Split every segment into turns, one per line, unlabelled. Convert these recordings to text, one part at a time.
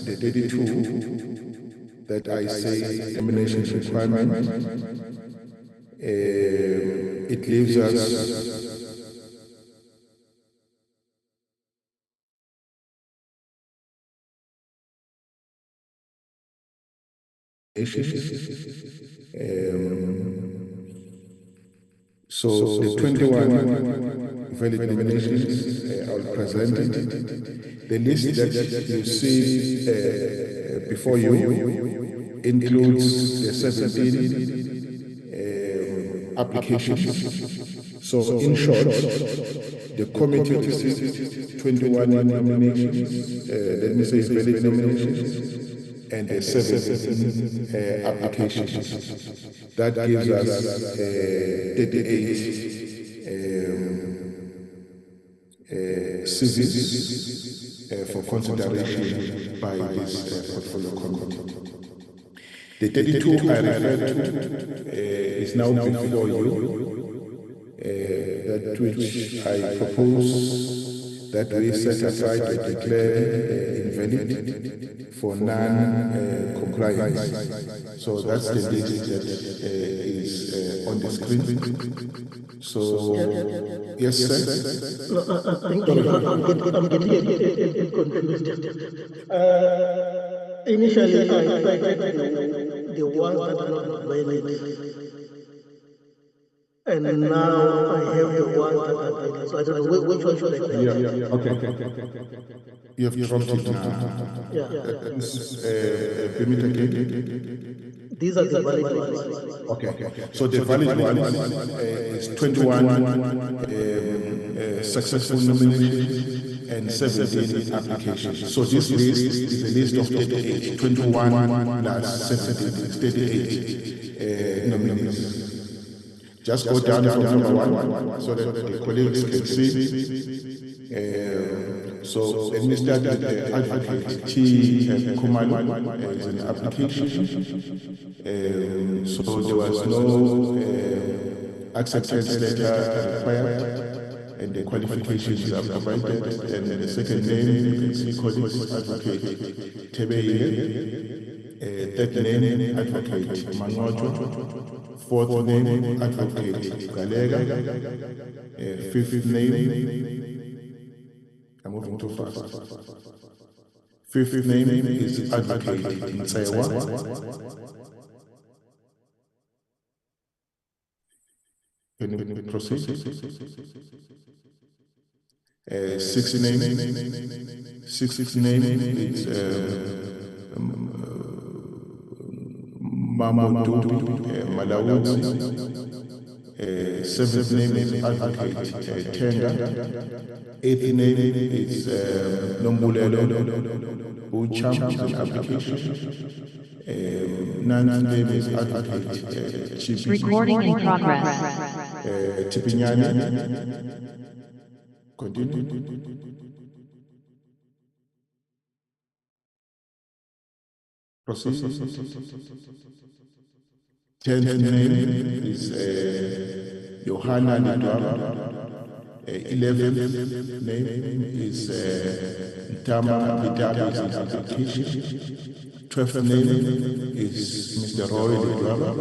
the 32 that I say nomination requirement. It leaves us so the 21 valid nominations, I'll present it. The list that you see before you includes the 17 applications. So in short, the committee received 21 nominations, let me say valid nominations, and the 17 applications. That gives us 38 CVs for consideration by this portfolio committee. The 32 I referred to is now before you, that which I propose that we set aside or declare invalid for non-compliance. So that's the list that is on the screen. So, yes, sir?
No, I'm getting a bit confused. Initially, I cited the ones that are not valid. And now I have the ones that are valid. So I don't know which one should I pick.
Yeah. Okay. You have dropped it now. Permit again.
These are the valid ones.
Okay. So the valid ones is 21 successful nominations and 17 applications. So this list is a list of 38, 21 plus 17, 38 nominees. Just go down from number 1 so that the colleagues can see. So let me start with the advocate T. Kumalo as an application. So there was no acceptance letter required, and the qualifications are provided. And the second name, you can see colleagues advocate Tebeile. Third name, advocate Mangojo. Fourth name, advocate Galega. Fifth name, I'm moving too fast. Fifth name is advocate Ntsewa. Can you proceed? Sixth name is Mamoudou Malawuzi. Seventh name is advocate Tenga. Eighth name is Nombulelo Ucham, an application. Ninth name is advocate Chipi.
Recording in progress.
Tipinyani. Continue. Proceed. 10th name is Johanna Lidwaba. 11th name is Tama Bidabi's application. 12th name is Mr. Roy Lidwaba.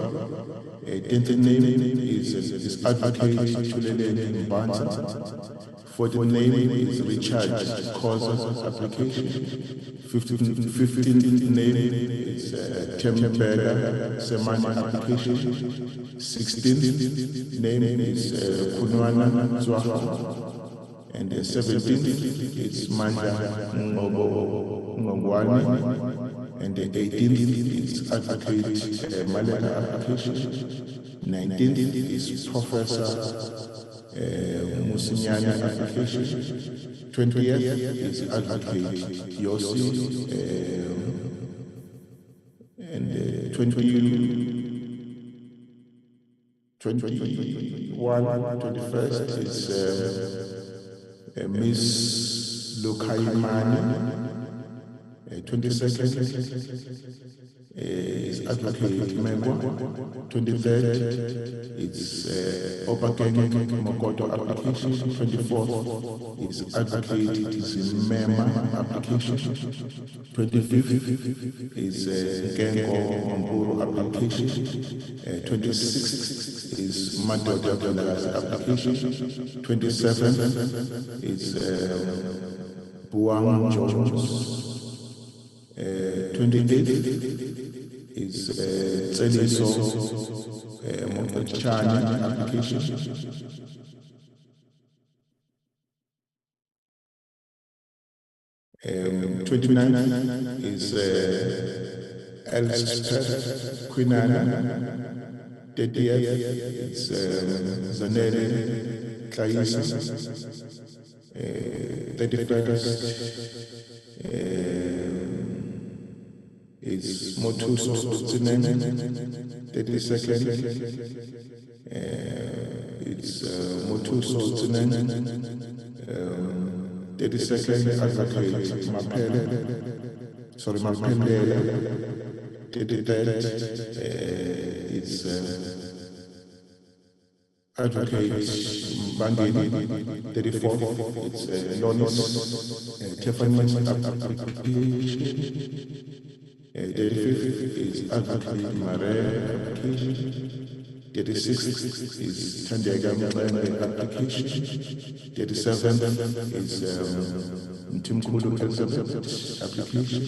10th name is advocate Chulele Mbanza. 14th name is Richard Causes application. 15th name is Temberga Semani application. 16th name is Kunwana Zwaha. And the 17th is Manja Ngogwani. And the 18th is advocate Maleka application. 19th is Professor Musinyani application. 20th is advocate Yossi, and 21st is Miss Lukaimani, 22nd is Advocate Mengwa. 23rd, it's Obakeng Mokoto application. 24th is Advocate Zimema application. 25th is Gengo Mamburu application. 26th is Madoda application. 27th is Buang Jones. 28th is Tseliso Chani application. 29th is Elspeth Quinana. 30th is Zanele Klaisa. 31st is Motuso Tsinen. 32nd it's Motuso Tsinen. 32nd Advocate Mapele. Sorry, Mapele. 33rd it's Advocate Bandini. 34th it's Lonis Tiffany application. 35th is Advocate Mare application. 36th is Tandiaga application. 37th is Mtimkulu application.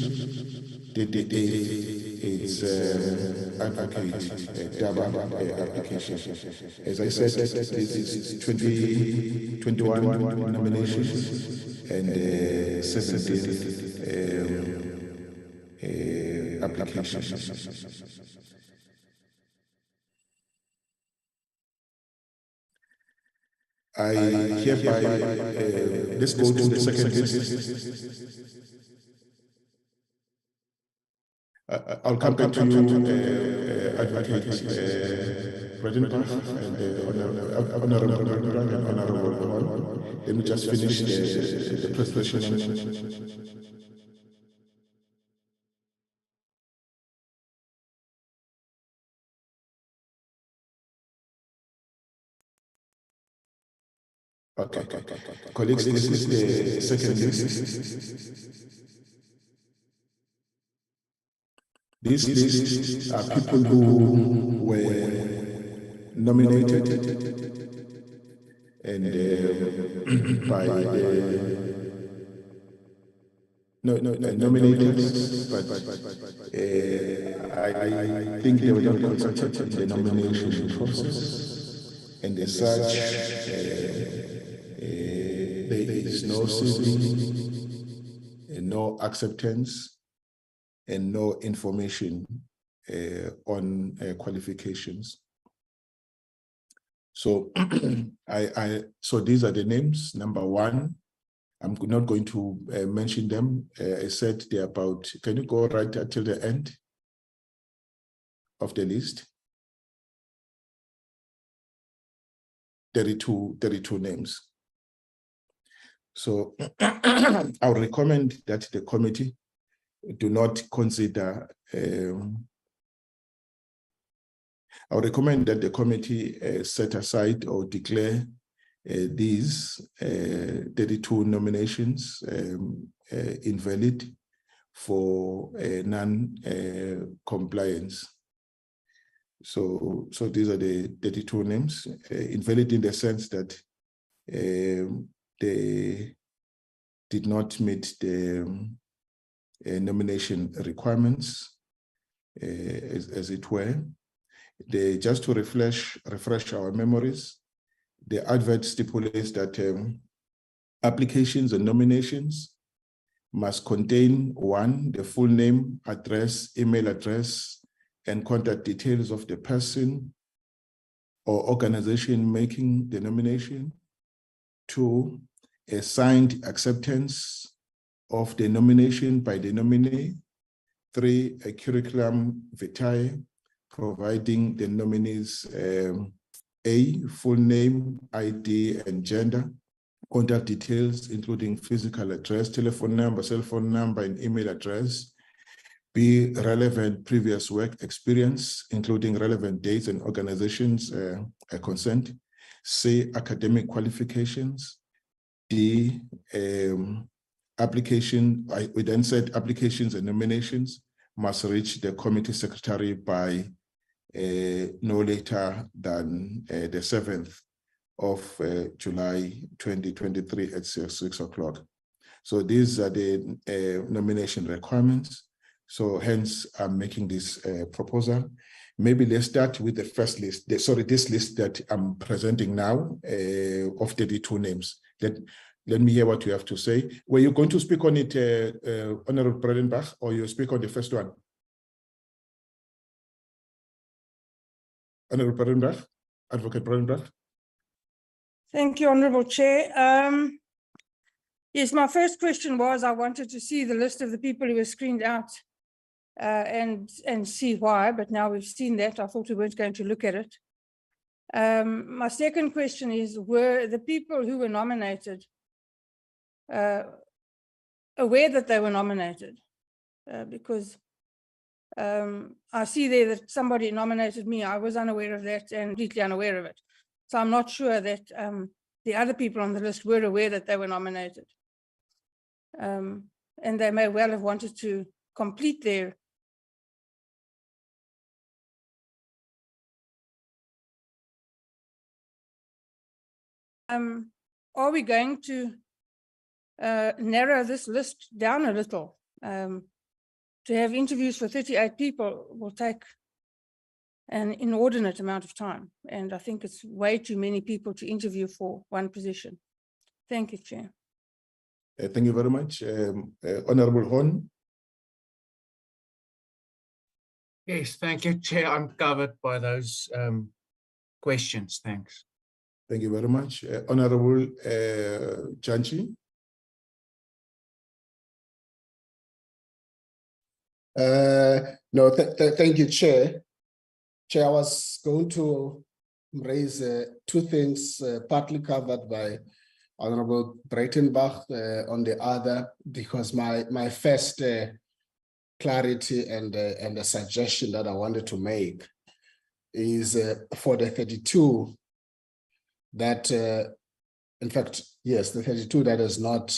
38th is Advocate Daba application. As I said, this is 21 nominations and 17 applications. I hereby, let's go to the second list. I'll come back to you, Advocate President and Honorable Paul. Let me just finish the presentation. Okay. Colleagues, this is the second list. These lists are people who were nominated and by the nominated, but I think they were not consulted in the nomination process, and as such, there is no CV, no acceptance, and no information on qualifications. So, so these are the names. Number one, I'm not going to mention them. I said they're about. Can you go right until the end of the list? 32 names. So I would recommend that the committee do not consider, I would recommend that the committee set aside or declare these 32 nominations invalid for non-compliance. So these are the 32 names, invalid in the sense that they did not meet the nomination requirements, as it were. Just to refresh our memories, the advert stipulates that applications and nominations must contain, one, the full name, address, email address, and contact details of the person or organization making the nomination. Two, a signed acceptance of the nomination by the nominee. Three, a curriculum vitae providing the nominees a full name, ID, and gender. contact details, including physical address, telephone number, cell phone number, and email address. B, relevant previous work experience, including relevant dates and organizations consent. C, academic qualifications. D, application, we then said applications and nominations must reach the committee secretary by no later than the 7th of July 2023 at 6 o'clock. So these are the nomination requirements. So hence I'm making this proposal. Maybe let's start with the first list, this list that I'm presenting now of 32 names. Let me hear what you have to say. Were you going to speak on it, Honorable Bredenbach, or you speak on the first one? Honorable Bredenbach, Advocate Bredenbach.
Thank you, Honourable Chair. Yes, my first question was I wanted to see the list of the people who were screened out and see why, but now we've seen that. I thought we weren't going to look at it. My second question is, were the people who were nominated aware that they were nominated? Because I see there that somebody nominated me. I was unaware of that and completely unaware of it. So I'm not sure that the other people on the list were aware that they were nominated. And they may well have wanted to complete their are we going to narrow this list down a little? To have interviews for 38 people will take an inordinate amount of time. And I think it's way too many people to interview for one position. Thank you, Chair.
Thank you very much. Honorable Horn.
Yes, thank you, Chair. I'm covered by those questions. Thanks.
Thank you very much. Honorable Janchi.
No, thank you, Chair. Chair, I was going to raise two things partly covered by Honorable Breitenbach on the other, because my first clarity and a suggestion that I wanted to make is for the 32 that, in fact, yes, the 32 that has not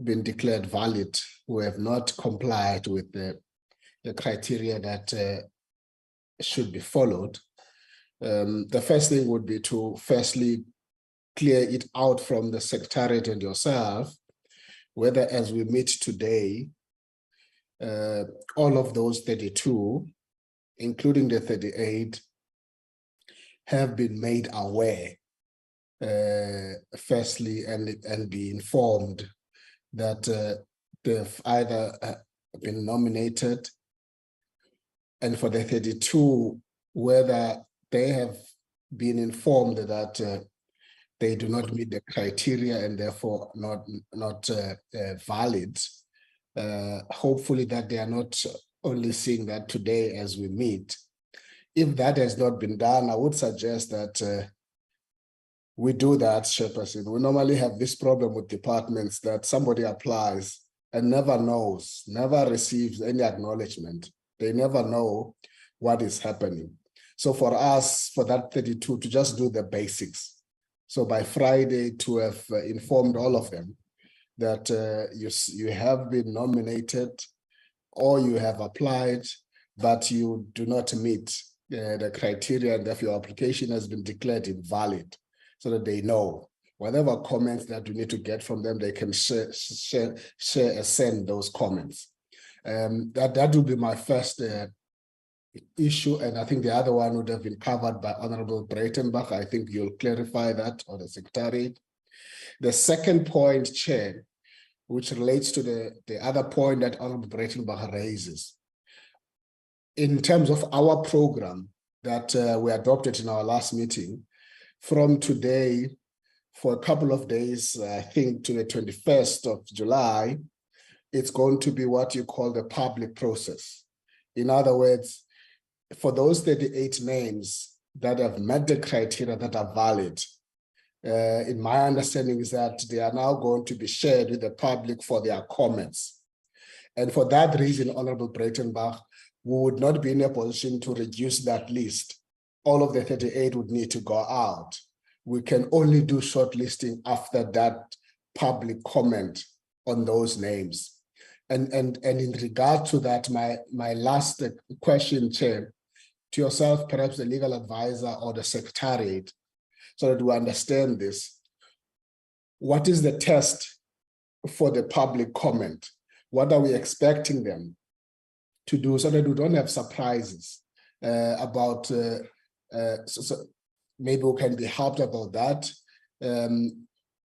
been declared valid, who have not complied with the criteria that should be followed. The first thing would be to firstly clear it out from the Secretariat and yourself, whether as we meet today, all of those 32, including the 38, have been made aware, firstly, and be informed that they've either been nominated, and for the 32, whether they have been informed that they do not meet the criteria and therefore not valid. Hopefully that they are not only seeing that today as we meet. If that has not been done, I would suggest that we do that, Chairperson. We normally have this problem with departments that somebody applies and never knows, never receives any acknowledgement. They never know what is happening. So for us, for that 32, to just do the basics. So by Friday, to have informed all of them that you have been nominated or you have applied, but you do not meet the criteria, and therefore your application has been declared invalid, so that they know whatever comments that you need to get from them, they can send those comments. That would be my first issue, and I think the other one would have been covered by Honorable Breitenbach. I think you'll clarify that, or the Secretariat. The second point, Chair, which relates to the other point that Honorable Breitenbach raises. In terms of our program that we adopted in our last meeting, from today for a couple of days, I think to the 21st of July, it's going to be what you call the public process. In other words, for those 38 names that have met the criteria that are valid, in my understanding is that they are now going to be shared with the public for their comments. And for that reason, Honorable Breitenbach, we would not be in a position to reduce that list. All of the 38 would need to go out. We can only do shortlisting after that public comment on those names. And in regard to that, my last question, Chair, to yourself, perhaps the legal advisor or the secretariat, so that we understand this. What is the test for the public comment? What are we expecting them to do so that we don't have surprises about, so maybe we can be helped about that.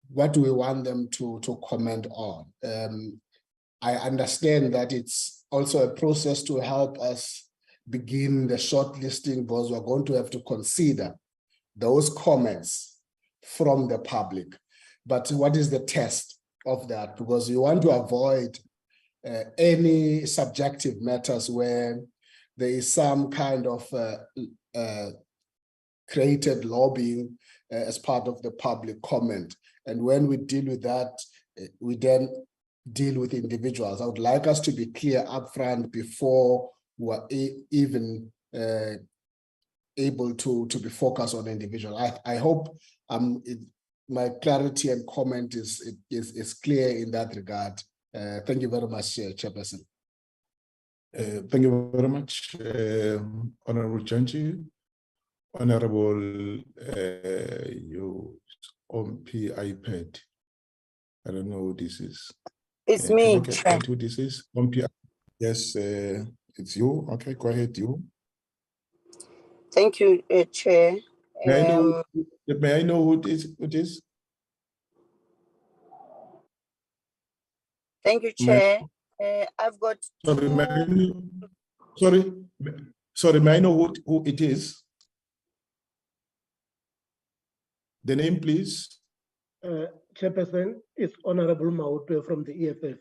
What do we want them to comment on? I understand that it's also a process to help us begin the shortlisting, because we're going to have to consider those comments from the public. But what is the test of that? Because you want to avoid any subjective matters where there is some kind of created lobbying as part of the public comment. And when we deal with that, we then deal with individuals. I would like us to be clear upfront before we're even able to be focused on individual. I hope my clarity and comment is clear in that regard. Thank you very much, Chairperson.
Thank you very much, Honorable Janji. Honorable, you OMP iPad. I don't know who this is.
It's me,
Can I
Chair.
get who this is? OMP. Yes, it's you. Okay, go ahead, you.
Thank you, Chair.
May I know who it is?
Thank you, Chair. I've got
Sorry,
two.
May I know who it is? The name, please.
Chairperson, it's Honorable Mautwe from the EFF.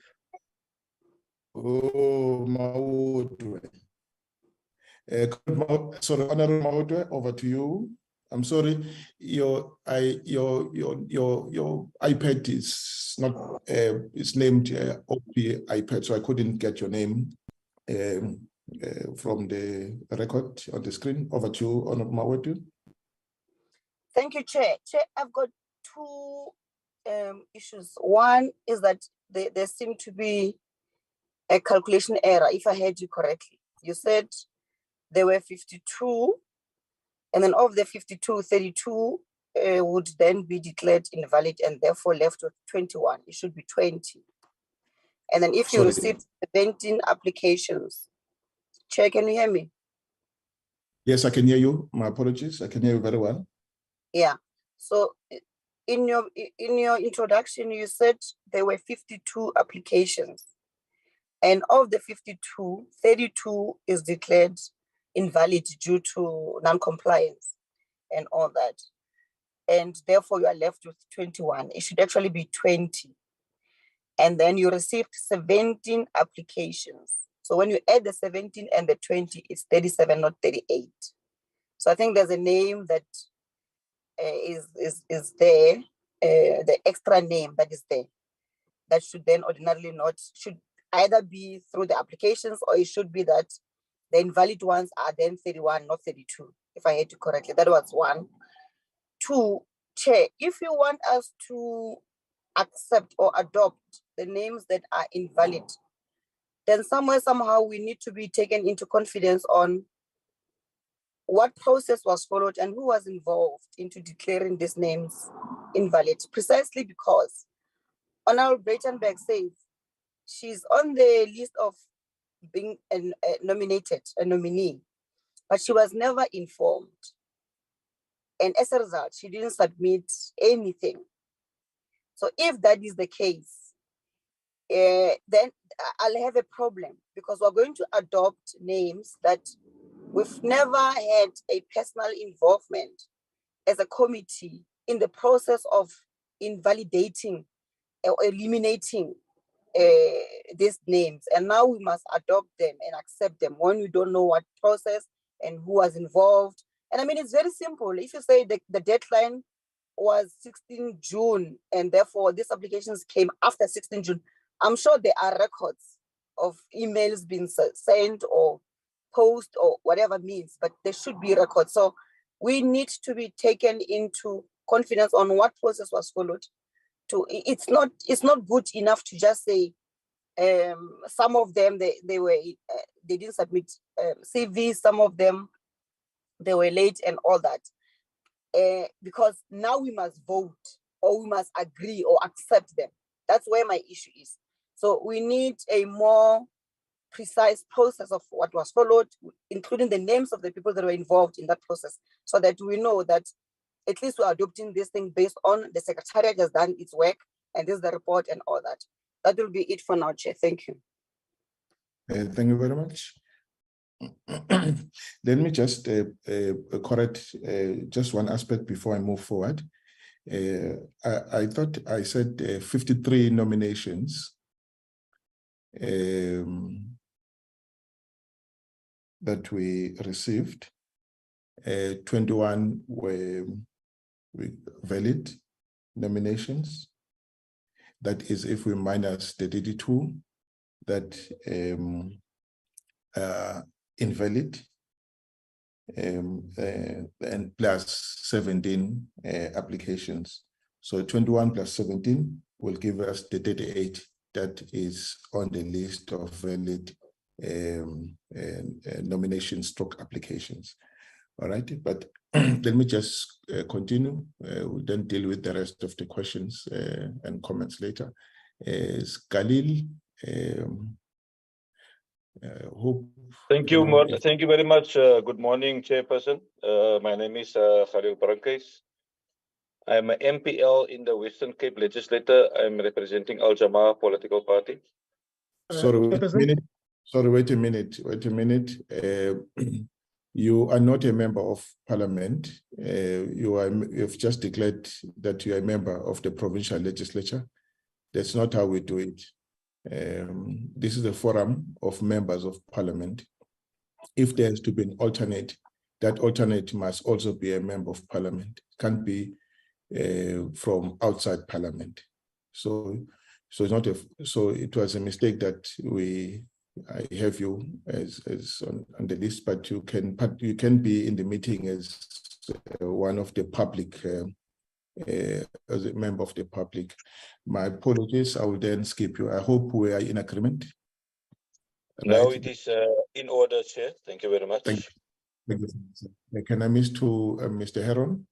Oh, Mautwe. Sorry, Honorable Mautwe, over to you. I'm sorry, your iPad is not it's named OP iPad, so I couldn't get your name from the record on the screen. Over to you, Honorable Mautwe.
Thank you, Chair. Chair, I've got two issues. One is that there seemed to be a calculation error, if I heard you correctly. You said there were 52, and then of the 52, 32 would then be declared invalid and therefore left with 21. It should be 20. And then if you received 17 applications, Chair, can you hear me?
Yes, I can hear you. My apologies. I can hear you very well.
Yeah. So in your introduction, you said there were 52 applications. And of the 52, 32 is declared invalid due to non-compliance and all that. And therefore you are left with 21. It should actually be 20. And then you received 17 applications. So when you add the 17 and the 20, it's 37, not 38. So I think there's a name that is there, the extra name that is there, that should then ordinarily not, should either be through the applications, or it should be that the invalid ones are then 31, not 32, if I heard you correctly. That was one. Two, Chair, if you want us to accept or adopt the names that are invalid, then somehow we need to be taken into confidence on what process was followed and who was involved into declaring these names invalid, precisely because Honorable Breitenbach says she's on the list of being nominated, a nominee, but she was never informed. And as a result, she didn't submit anything. So if that is the case, then I'll have a problem, because we're going to adopt names that we've never had a personal involvement as a committee in the process of invalidating or eliminating these names. And now we must adopt them and accept them when we don't know what process and who was involved. And I mean, it's very simple. If you say the deadline was 16 June, and therefore these applications came after 16 June. I'm sure there are records of emails being sent or post or whatever means, but there should be records. So we need to be taken into confidence on what process was followed. It's not good enough to just say some of them they didn't submit CVs, some of them they were late and all that. Because now we must vote or we must agree or accept them. That's where my issue is. So we need a more precise process of what was followed, including the names of the people that were involved in that process, so that we know that at least we're adopting this thing based on the Secretariat has done its work and this is the report and all that. That will be it for now, Chair. Thank you.
Thank you very much. Let me just correct just one aspect before I move forward. I thought I said 53 nominations that we received. 21 were valid nominations. That is, if we minus the 32 that invalid, and plus 17 applications. So 21 plus 17 will give us the 38 that is on the list of valid nomination stroke applications. All right, but let me just continue. We'll then deal with the rest of the questions and comments later. Khalil, hope.
Thank you. Thank you very much. Good morning, Chairperson. My name is Khalil Parankais. I'm an MPL in the Western Cape Legislature. I'm representing Al Jamaa political party.
Sorry, wait a minute. Sorry, wait a minute. Wait a minute. You are not a member of parliament. You've just declared that you are a member of the provincial legislature. That's not how we do it. This is a forum of members of parliament. If there has to be an alternate, that alternate must also be a member of parliament. It can't be from outside parliament. So it's not so it was a mistake that I have you as on the list, but you can be in the meeting as one of the public, as a member of the public. My apologies, I will then skip you. I hope we are in agreement.
No,
right?
it is in order, Chair. Thank you very much.
Thank you. Can I miss to Mr. Heron?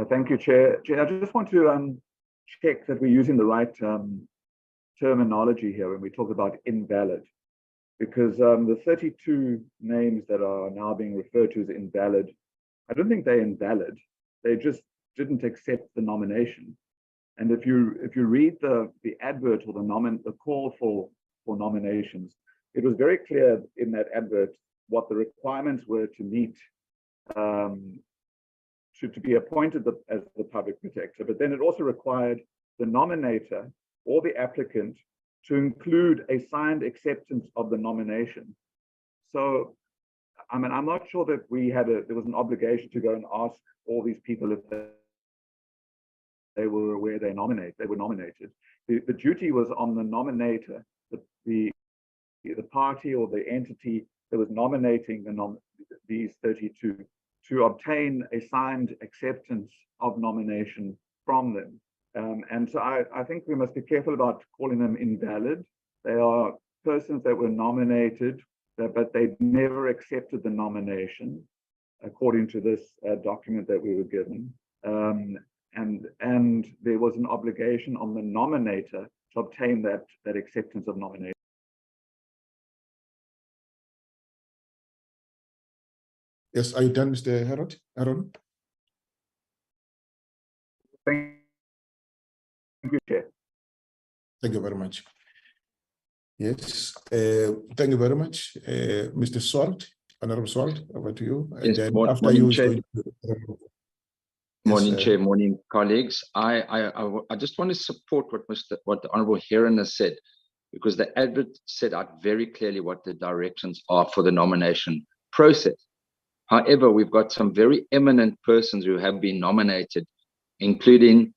Thank you, Chair. Chair, I just want to check that we're using the right terminology here when we talk about invalid, because the 32 names that are now being referred to as invalid, I don't think they're invalid. They just didn't accept the nomination. And if you read the advert or the call for nominations, it was very clear in that advert what the requirements were to meet to be appointed as the public protector. But then it also required the nominator or the applicant to include a signed acceptance of the nomination. So, I mean, I'm not sure that there was an obligation to go and ask all these people if they were aware they were nominated. The duty was on the nominator, the party or the entity that was nominating these 32 to obtain a signed acceptance of nomination from them. And so I think we must be careful about calling them invalid. They are persons that were nominated, but they never accepted the nomination, according to this document that we were given. And there was an obligation on the nominator to obtain that acceptance of nomination.
Yes, are you done, Mr. Aaron?
Thank you, Chair.
Thank you very much. Yes, thank you very much. Mr. Swart, Honorable Swart, over to you. And
yes,
then after you,
Chair. Morning,
yes,
Chair, morning, colleagues. I just want to support what the Honorable Heron has said, because the advert set out very clearly what the directions are for the nomination process. However, we've got some very eminent persons who have been nominated including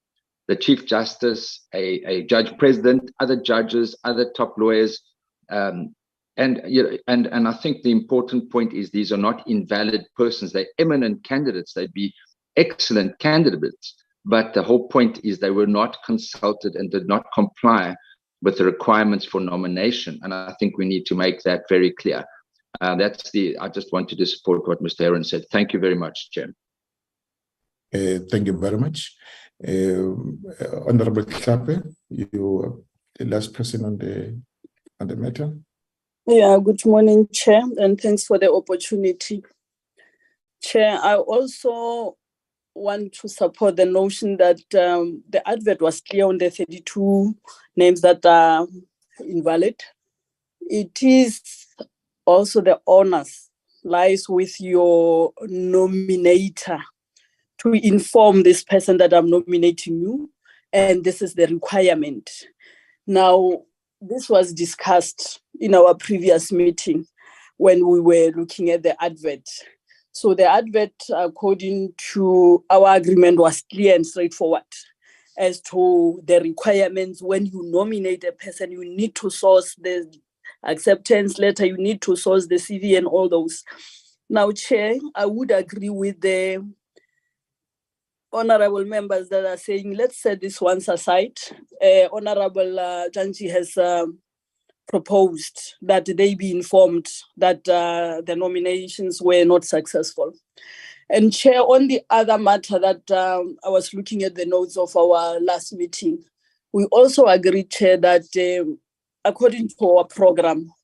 the Chief Justice, a Judge President, other judges, other top lawyers. And I think the important point is these are not invalid persons. They're eminent candidates. They'd be excellent candidates. But the whole point is they were not consulted and did not comply with the requirements for nomination. And I think we need to make that very clear. I just wanted to support what Mr. Heron said. Thank you very much, Chair.
Thank you very much. Honorable Klape, you are the last person on the matter.
Yeah, good morning, Chair, and thanks for the opportunity. Chair, I also want to support the notion that the advert was clear on the 32 names that are invalid. It is also the onus lies with your nominator to inform this person that I'm nominating you, and this is the requirement. Now, this was discussed in our previous meeting when we were looking at the advert. So the advert, according to our agreement, was clear and straightforward as to the requirements. When you nominate a person, you need to source the acceptance letter, you need to source the CV and all those. Now, Chair, I would agree with the honorable members that are saying, let's set this once aside. Honorable Janji has proposed that they be informed that the nominations were not successful. And Chair, on the other matter that I was looking at the notes of our last meeting, we also agreed, Chair, that according to our program,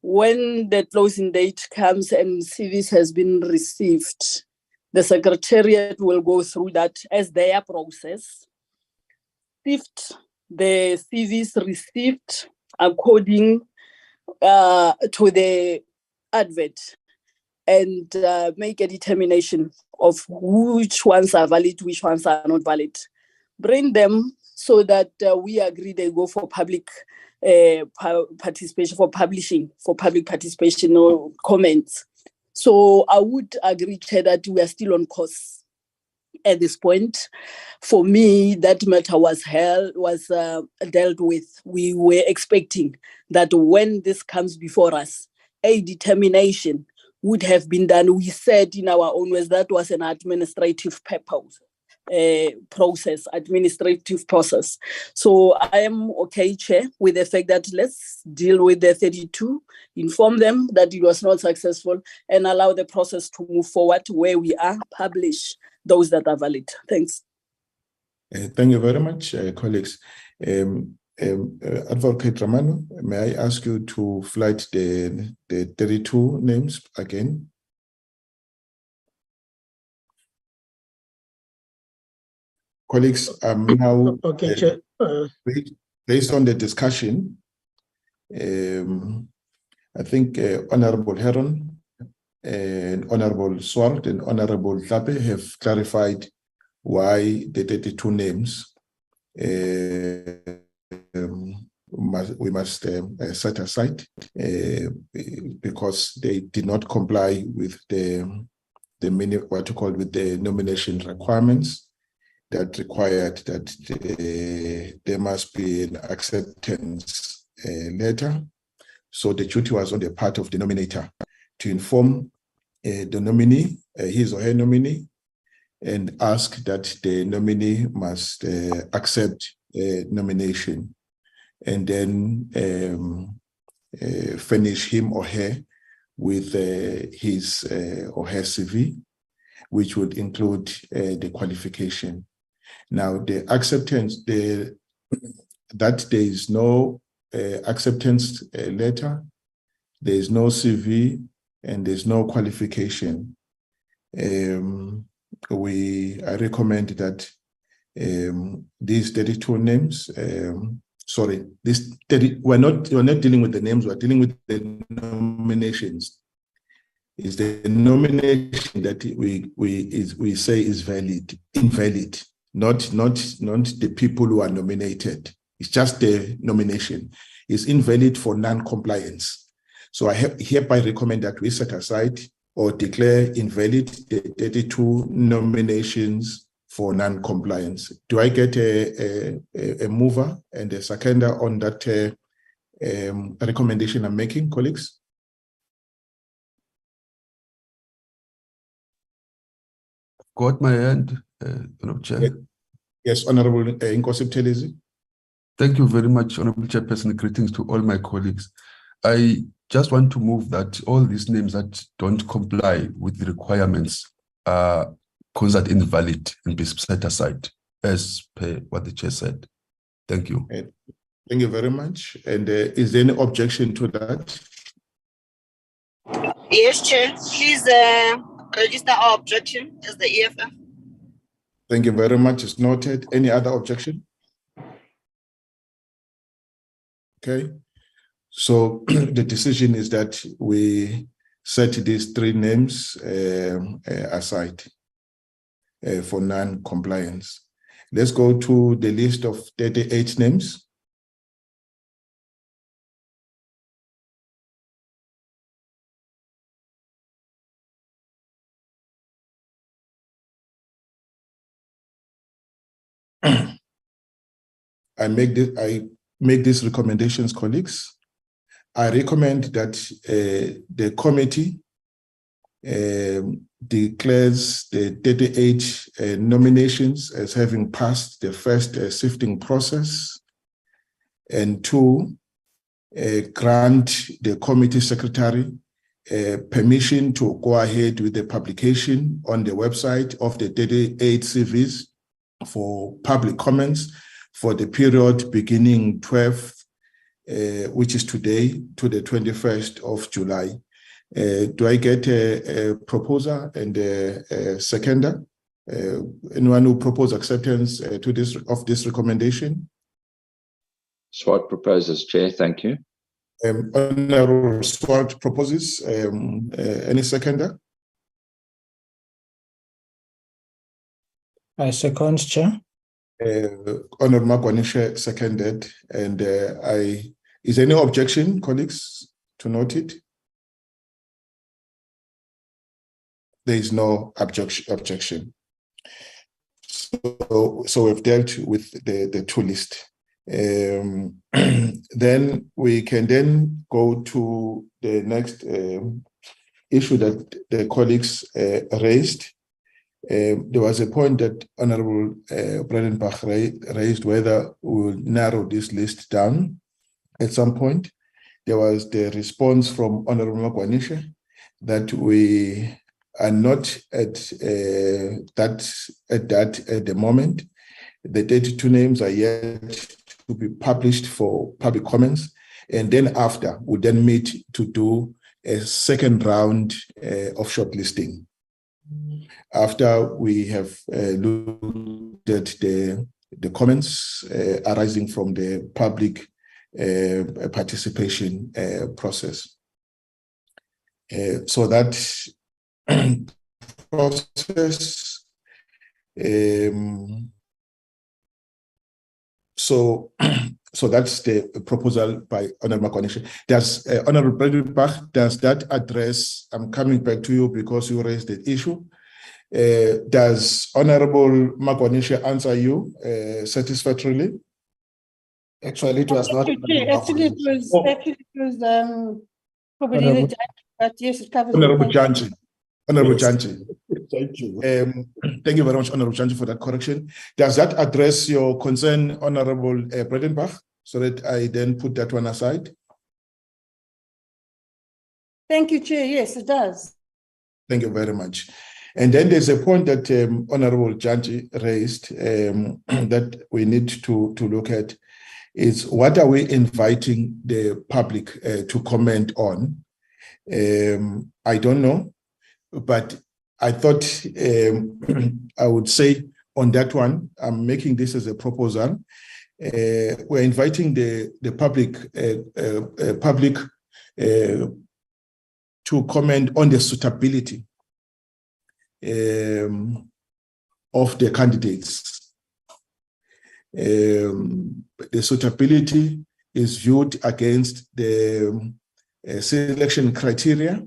when the closing date comes and CVs has been received, the Secretariat will go through that as their process. Sift the CVs received according to the advert and make a determination of which ones are valid, which ones are not valid. Bring them so that we agree they go for public participation, for public participation or comments. So I would agree, Chair, that we are still on course at this point. For me, that matter was dealt with. We were expecting that when this comes before us, a determination would have been done. We said in our own words that was an administrative purpose. Administrative process. So I am okay, Chair, with the fact that let's deal with the 32, inform them that it was not successful, and allow the process to move forward where we are, publish those that are valid. Thanks.
Thank you very much, colleagues. Advocate Romano, may I ask you to flight the 32 names again? Colleagues, now
okay, Chair.
Based on the discussion, I think Honorable Heron and Honorable Swart and Honorable Tlape have clarified why the 32 names we must set aside because they did not comply with the nomination requirements that required that there must be an acceptance letter. So the duty was on the part of the nominator to inform the nominee, his or her nominee, and ask that the nominee must accept nomination, and then furnish him or her with his or her CV, which would include the qualification. Now, the acceptance, that there is no acceptance letter, there is no CV, and there's no qualification. I recommend that these 32 names, we're not dealing with the names, we're dealing with the nominations. Is the nomination that we say is invalid, not the people who are nominated. It's just the nomination. It's invalid for non-compliance. So I hereby recommend that we set aside or declare invalid the 32 nominations for non-compliance. Do I get a mover and a seconder on that recommendation I'm making, colleagues?
Got my hand, Honorable Chair.
Yes, Honorable Nkosi Buthelezi.
Thank you very much, Honorable Chairperson. Greetings to all my colleagues. I just want to move that all these names that don't comply with the requirements are considered invalid and be set aside, as per what the Chair said. Thank you.
Thank you very much. And is there any objection to that?
Yes, Chair. Please register our objection as the EFF.
Thank you very much. It's noted. Any other objection? Okay. So the decision is that we set these three names aside for non-compliance. Let's go to the list of 38 names. I make these recommendations, colleagues. I recommend that the committee declares the 38 nominations as having passed the first sifting process, and two, grant the committee secretary permission to go ahead with the publication on the website of the 38 CVs for public comments for the period beginning 12th, which is today, to the 21st of July. Do I get a proposer and a seconder? Anyone who propose acceptance to this recommendation?
Swart proposes, Chair. Thank you.
Honorable Swart proposes. Any seconder?
I second, Chair.
Honorable Magwanishe seconded, and is there any objection, colleagues, to note it? There is no objection. So we've dealt with the two list. Then we can then go to the next issue that the colleagues raised. There was a point that Honorable Bredenbach raised, whether we will narrow this list down at some point. There was the response from Honorable Magwanishe that we are not at that at the moment. The 32 names are yet to be published for public comments, and then after we then meet to do a second round of shortlisting. After we have looked at the comments arising from the public participation process. So that process, so that's the proposal by Honorable Magwanishe. Does Honorable Bredenbach, does that address, I'm coming back to you because you raised the issue. Does Honorable Magwanishe answer you satisfactorily?
Actually, it was not.
Actually, it was probably the judge, but yes, it covers
Honorable
the
Janji. Honorable
Yes.
Janji.
Thank you.
Thank you very much, Honorable Janji, for that correction. Does that address your concern, Honorable Bredenbach, so that I then put that one aside?
Thank you, Chair. Yes, it does.
Thank you very much. And then there's a point that Honorable Janji raised that we need to look at is what are we inviting the public to comment on? I don't know, but I thought I would say on that one, I'm making this as a proposal. We're inviting the public to comment on the suitability of the candidates. The suitability is viewed against the selection criteria,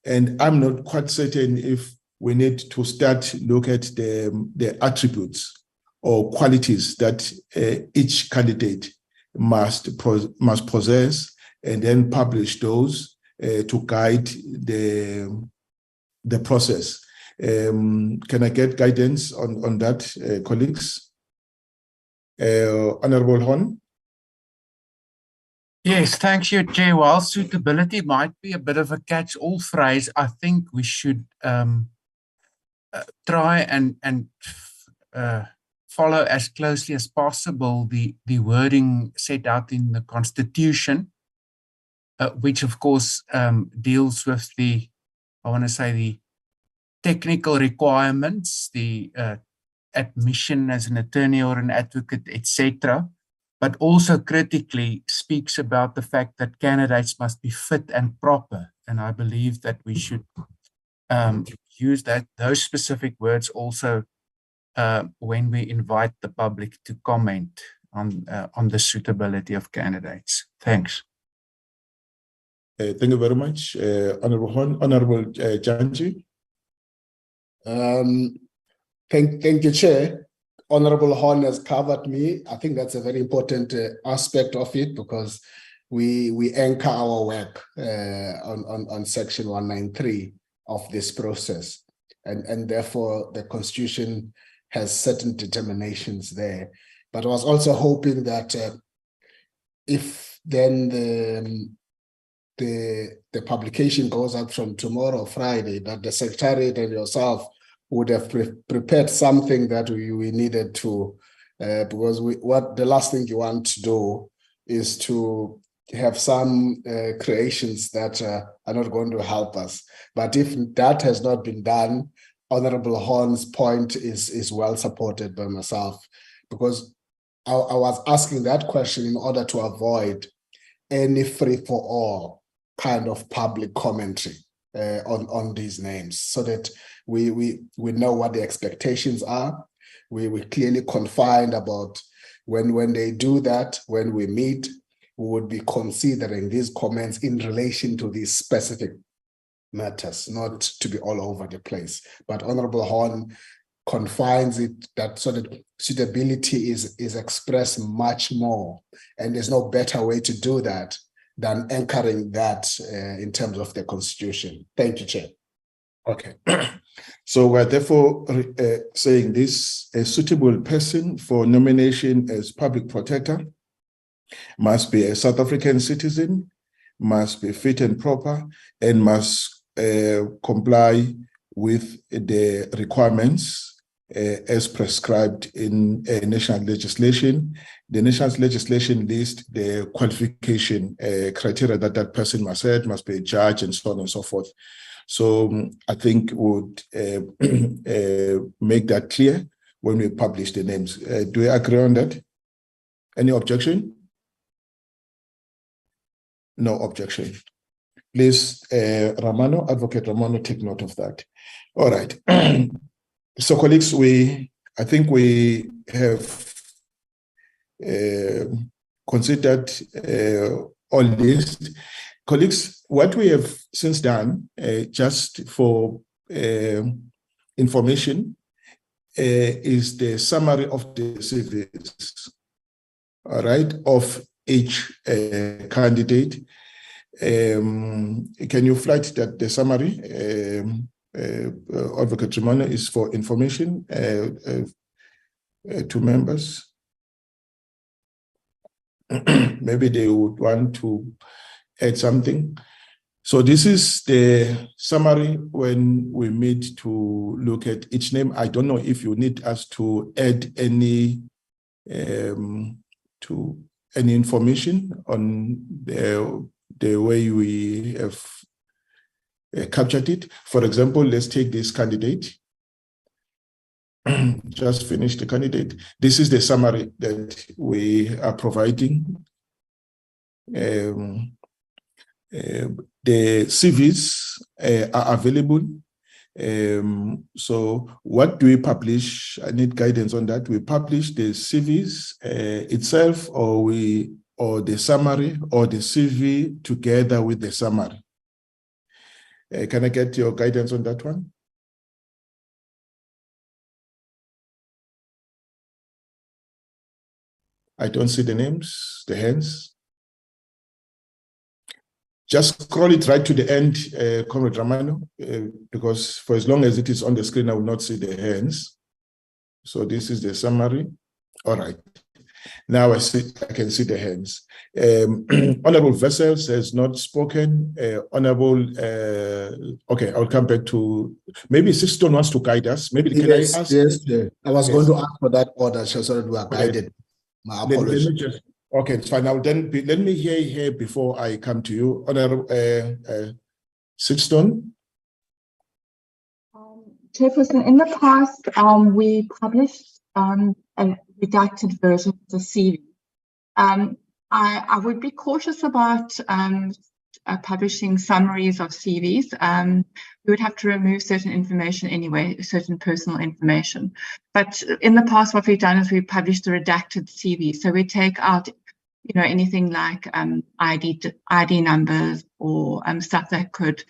and I'm not quite certain if we need to start look at the attributes or qualities that each candidate must possess, and then publish those to guide the process. Can I get guidance on that, colleagues? Honorable Hon.
Yes, thank you, Chair. While suitability might be a bit of a catch-all phrase, I think we should try and follow as closely as possible the wording set out in the Constitution, which of course deals with the, I want to say, the technical requirements, the admission as an attorney or an advocate, etc., but also critically speaks about the fact that candidates must be fit and proper. And I believe that we should use those specific words also when we invite the public to comment on the suitability of candidates. Thanks.
Thank you very much, Honorable Hon. Honorable Janji.
Thank you, Chair. Honorable Hon has covered me. I think that's a very important aspect of it, because we anchor our work on Section 193 of this process, and therefore the Constitution has certain determinations there. But I was also hoping that if then the publication goes up from tomorrow, Friday, that the Secretariat and yourself would have prepared something that we needed to, because what the last thing you want to do is to have some creations that are not going to help us. But if that has not been done, Honorable Horn's point is well supported by myself, because I was asking that question in order to avoid any free-for-all kind of public commentary on these names, so that we know what the expectations are. We're clearly confined about when they do that, when we meet, we would be considering these comments in relation to these specific matters, not to be all over the place. But Honorable Horn confines it that so that suitability is expressed much more, and there's no better way to do that than anchoring that in terms of the Constitution. Thank you, Chair.
Okay. So we're therefore saying this: a suitable person for nomination as public protector must be a South African citizen, must be fit and proper, and must comply with the requirements as prescribed in national legislation. The national legislation lists the qualification criteria that that person must have, must be a judge, and so on and so forth. So I think would make that clear when we publish the names. Do you agree on that? Any objection? No objection. Please, Ramano, Advocate Ramano, take note of that. All right. So, colleagues, I think we have considered all this. Colleagues, what we have since done, just for information, is the summary of the CVs, all right, of each candidate. Can you flight that the summary, Advocate Romano, is for information to members? Maybe they would want to add something. So this is the summary when we meet to look at each name. I don't know if you need us to add any information on the way we have captured it. For example, let's take this candidate. Just finish the candidate. This is the summary that we are providing. The CVs are available. So what do we publish? I need guidance on that. We publish the CVs itself, or the summary, or the CV together with the summary. Can I get your guidance on that one? I don't see the names, the hands. Just scroll it right to the end, Comrade Ramano, because for as long as it is on the screen, I will not see the hands. So this is the summary. All right. Now I can see the hands. Honorable Vessels has not spoken. Okay, I'll come back to, maybe Siston wants to guide us. Maybe can I ask?
Yes, I was going to ask for that order, so that we are guided. My apologies.
Let me just, okay, it's fine. Now then, let me hear here before I come to you. Honorable Siston.
Chairperson, in the past, we published a redacted version of the CV. I would be cautious about publishing summaries of CVs. We would have to remove certain information anyway, certain personal information. But in the past, what we've done is we published the redacted CV. So we take out, anything like ID numbers or stuff that could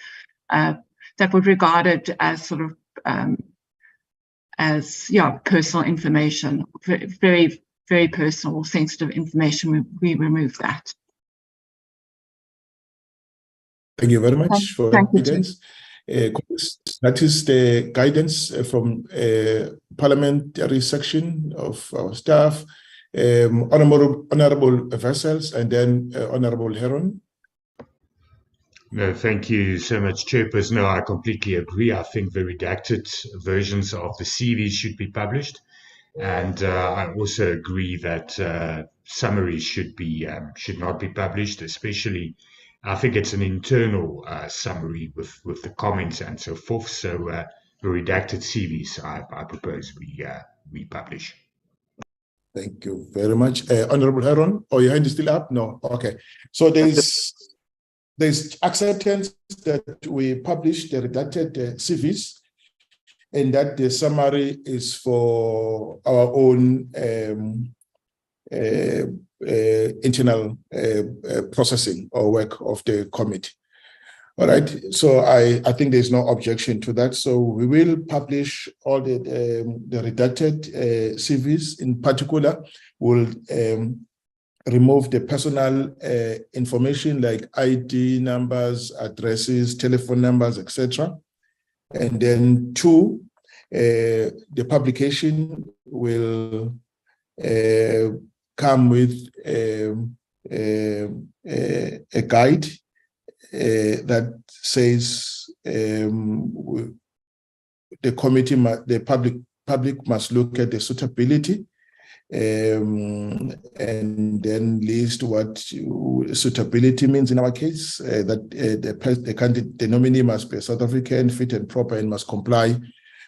that would regarded as sort of personal information, very, very personal, sensitive information. We remove that.
Thank you very much for the guidance. That is the guidance from parliamentary section of our staff. Honorable Vessels, and then Honorable Heron.
No, thank you so much, Chairperson. No, I completely agree. I think the redacted versions of the CVs should be published. And I also agree that summaries should not be published, especially I think it's an internal summary with the comments and so forth. So the redacted CVs, I propose we publish.
Thank you very much. Honorable Heron, your hand is still up? No, okay. So there's acceptance that we publish the redacted CVs, and that the summary is for our own internal processing or work of the committee. All right, so I think there's no objection to that. So we will publish all the redacted CVs. In particular, we'll remove the personal information like ID numbers, addresses, telephone numbers, etc. And then 2, the publication will come with a guide that says the committee, the public must look at the suitability and then list what suitability means in our case, that the candidate, the nominee must be a South African, fit and proper, and must comply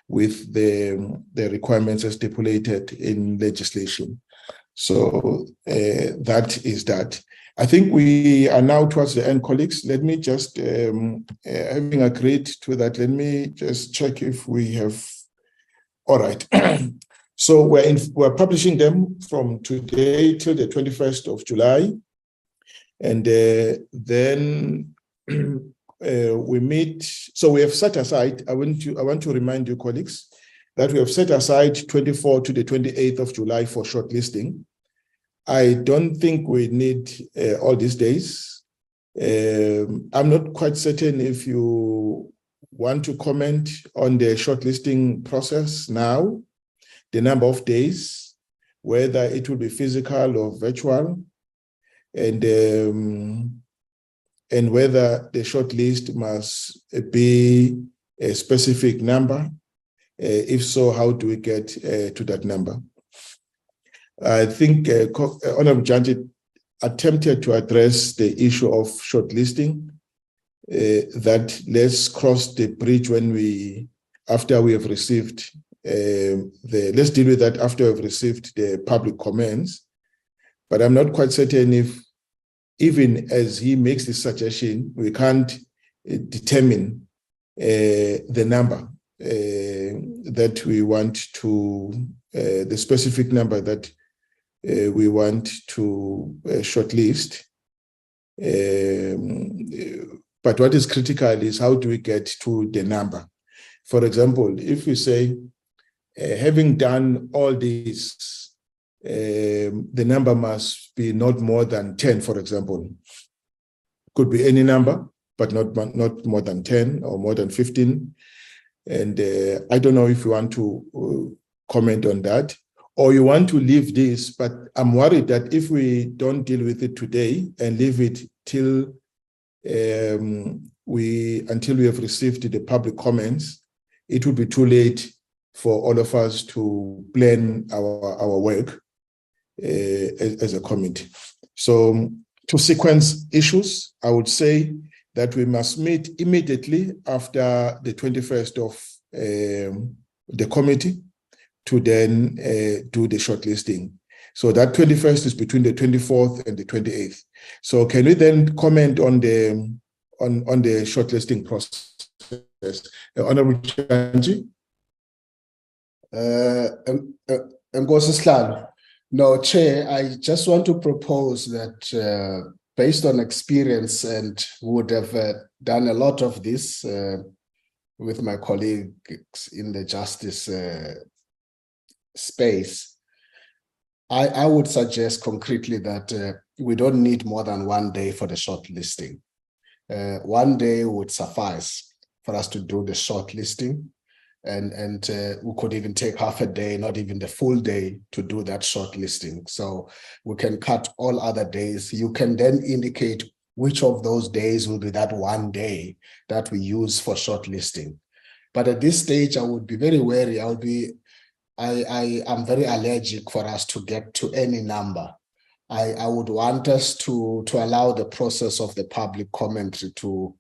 with the requirements as stipulated in legislation. So that is that. I think we are now towards the end, colleagues. Let me just, having agreed to that, let me just check if we have, all right. So we're publishing them from today till the 21st of July. And then we meet, so we have set aside, I want to remind you, colleagues, that we have set aside 24 to the 28th of July for shortlisting. I don't think we need all these days. I'm not quite certain if you want to comment on the shortlisting process now, the number of days, whether it will be physical or virtual, and whether the shortlist must be a specific number. If so, how do we get to that number? I think Honorable Janji attempted to address the issue of shortlisting, that let's cross the bridge after we have received let's deal with that after we've received the public comments. But I'm not quite certain if, even as he makes this suggestion, we can't determine the number that we want to, the specific number that we want to shortlist. But what is critical is how do we get to the number? For example, if we say, having done all these, the number must be not more than 10, for example. Could be any number, but not more than 10 or more than 15. And I don't know if you want to comment on that, or you want to leave this, but I'm worried that if we don't deal with it today and leave it till until we have received the public comments, it will be too late for all of us to plan our work as a committee. So to sequence issues, I would say that we must meet immediately after the 21st of the committee to then do the shortlisting. So that 21st is between the 24th and the 28th. So can we then comment on the shortlisting process? Honorable Chanji?
No, Chair, I just want to propose that based on experience, and would have done a lot of this with my colleagues in the justice space, I would suggest concretely that we don't need more than 1 day for the shortlisting. 1 day would suffice for us to do the shortlisting, and we could even take half a day, not even the full day, to do that shortlisting. So we can cut all other days. You can then indicate which of those days will be that 1 day that we use for shortlisting. But at this stage, I would be very wary. I'm very allergic for us to get to any number. I would want us to allow the process of the public commentary to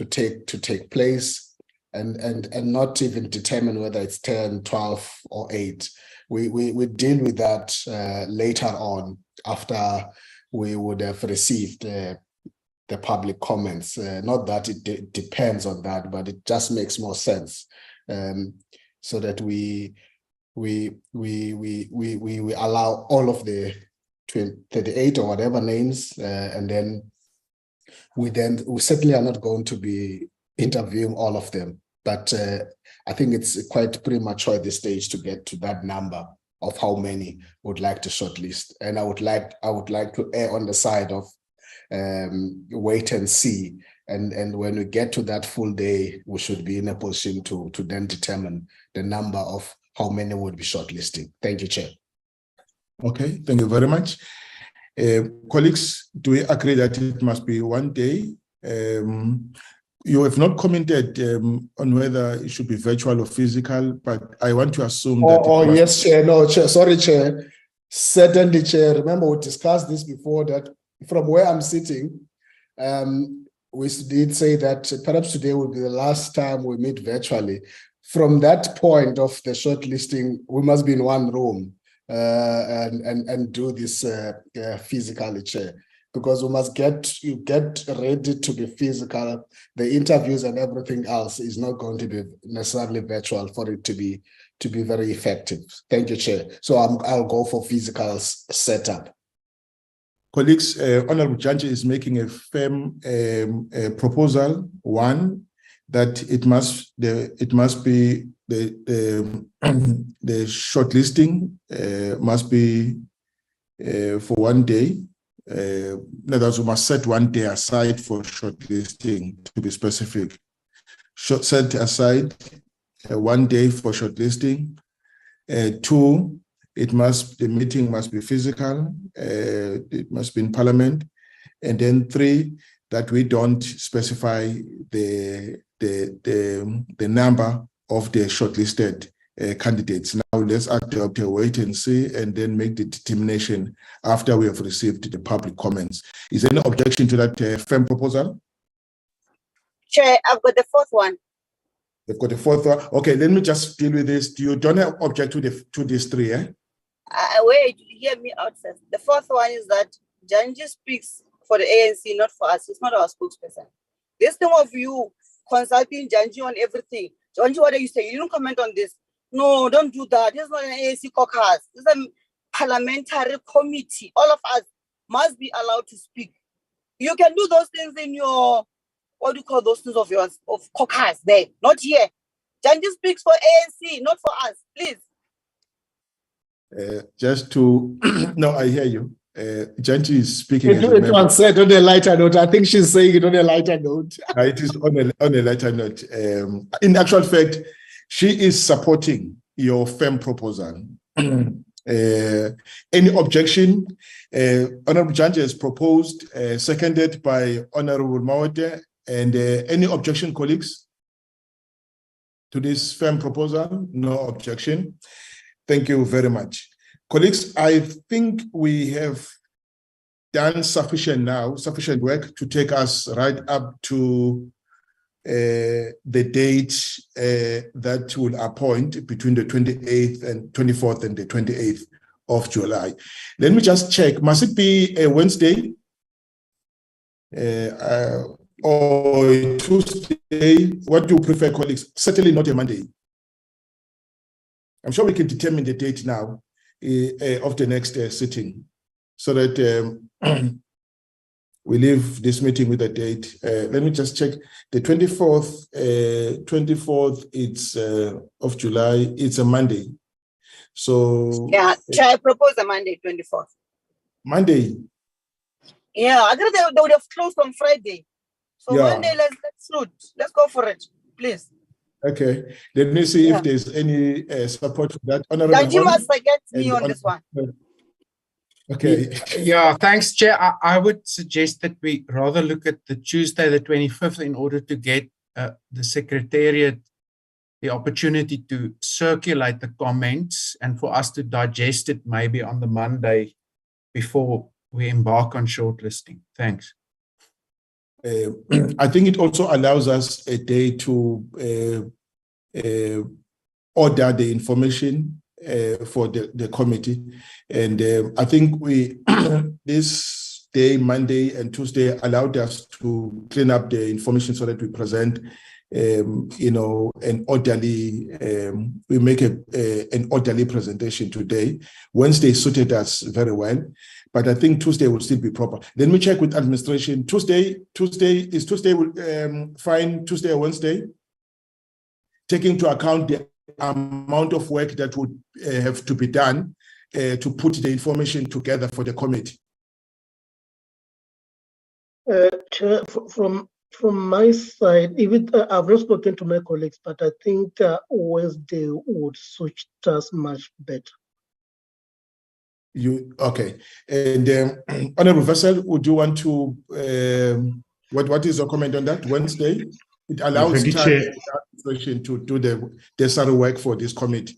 take place, and not even determine whether it's 10, 12, or 8. We deal with that later on, after we would have received the public comments. Not that it depends on that, but it just makes more sense, so that we allow all of the 38 or whatever names, and then we certainly are not going to be interviewing all of them. But I think it's quite premature at this stage to get to that number of how many would like to shortlist. And I would like to err on the side of wait and see. And when we get to that full day, we should be in a position to then determine the number of how many would be shortlisting. Thank you, Chair.
Okay, thank you very much. Colleagues, do we agree that it must be 1 day? You have not commented on whether it should be virtual or physical, but I want to assume that.
Yes, Chair. No, Chair. Sorry, Chair. Certainly, Chair. Remember, we discussed this before, that from where I'm sitting, we did say that perhaps today will be the last time we meet virtually. From that point of the shortlisting, we must be in one room and do this physically, Chair, because we must get ready to be physical. The interviews and everything else is not going to be necessarily virtual for it to be very effective. Thank you, Chair. So I'll go for physical setup.
Colleagues, Honorable Janji is making a firm proposal. One, that it must be the shortlisting must be for 1 day. In other words, we must set 1 day aside for shortlisting, to be specific. Set aside 1 day for shortlisting. 2, the meeting must be physical. It must be in Parliament. And then 3, that we don't specify the number of the shortlisted candidates. Now let's adopt a wait and see, and then make the determination after we have received the public comments. Is there any objection to that firm proposal?
Chair, I've got the 4th one.
You've got the 4th one. Okay, let me just deal with this. You don't object to these 3, eh?
Wait, hear me out first. The 4th one is that Janji speaks for the ANC, not for us. He's not our spokesperson. This thing of you consulting Janji on everything. Janji, what do you say? You don't comment on this. No, don't do that. This is not an ANC caucus. This is a parliamentary committee. All of us must be allowed to speak. You can do those things in your, what do you call those things of yours, of caucus there, not here. Janji speaks for ANC, not for us, please.
Just to, no, I hear you. Janti is speaking as a
It
member.
was said on a lighter note. I think she's saying it on a lighter note.
It is on a lighter note. In actual fact, she is supporting your firm proposal. Any objection? Honorable Janti has proposed, seconded by Honorable Mawate. And any objection, colleagues, to this firm proposal? No objection. Thank you very much. Colleagues, I think we have done sufficient work to take us right up to the date that will appoint between the 28th and 24th and the 28th of July. Let me just check. Must it be a Wednesday or a Tuesday? What do you prefer, colleagues? Certainly not a Monday. I'm sure we can determine the date now of the next sitting, so that we leave this meeting with a date. Let me just check. The 24th, it's of July. It's a Monday. So
yeah, Chair, I propose a Monday, 24th.
Monday.
Yeah, I think they would have closed on Friday. So
Yeah.
Monday, let's shoot. Let's go for it, please.
Okay. Let me see if there's any support for that. Honorable
Danji must
Hall
get me
and
on this one.
Okay.
Yeah, thanks, Chair. I would suggest that we rather look at the Tuesday, the 25th, in order to get the Secretariat the opportunity to circulate the comments and for us to digest it maybe on the Monday before we embark on shortlisting. Thanks.
I think it also allows us a day to order the information for the committee. And I think this day, Monday and Tuesday, allowed us to clean up the information so that we present, an orderly, we make an orderly presentation today. Wednesday suited us very well, but I think Tuesday will still be proper. Let me check with administration. Tuesday, is Tuesday fine, Tuesday or Wednesday? Taking into account the amount of work that would have to be done to put the information together for the committee.
Chair, from my side, even I've not spoken to my colleagues, but I think Wednesday would suit us much better.
Okay, and Honorable Vessel, would you want to? What is your comment on that? Wednesday, it allows time to do the necessary work for this committee.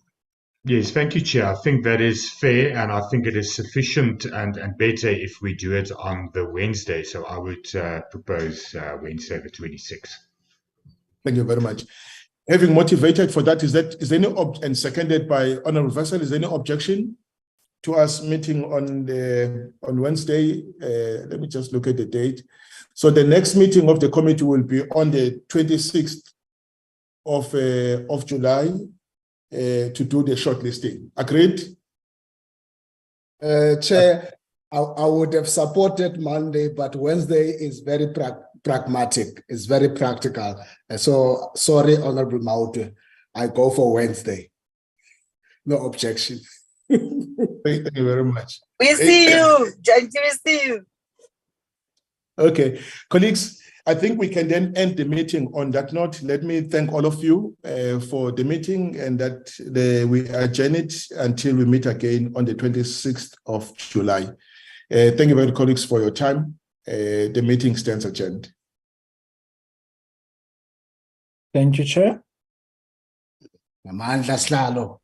Yes, thank you, Chair. I think that is fair, and I think it is sufficient and better if we do it on the Wednesday. So I would propose Wednesday the 26th.
Thank you very much. Having motivated for that, is there any and seconded by Honorable Vessel, is there any objection to us meeting on Wednesday? Let me just look at the date. So the next meeting of the committee will be on the 26th of July. To do the shortlisting. Agreed?
Chair, I would have supported Monday, but Wednesday is very pragmatic. It's very practical. So sorry, Honorable Maute, I go for Wednesday. No objection.
Thank you very much.
We see you, Janji, we see you.
Okay, colleagues, I think we can then end the meeting on that note. Let me thank all of you for the meeting, and that we adjourn it until we meet again on the 26th of July. Thank you very much, colleagues, for your time. The meeting stands adjourned.
Thank you, Chair.
Namandla Slalo.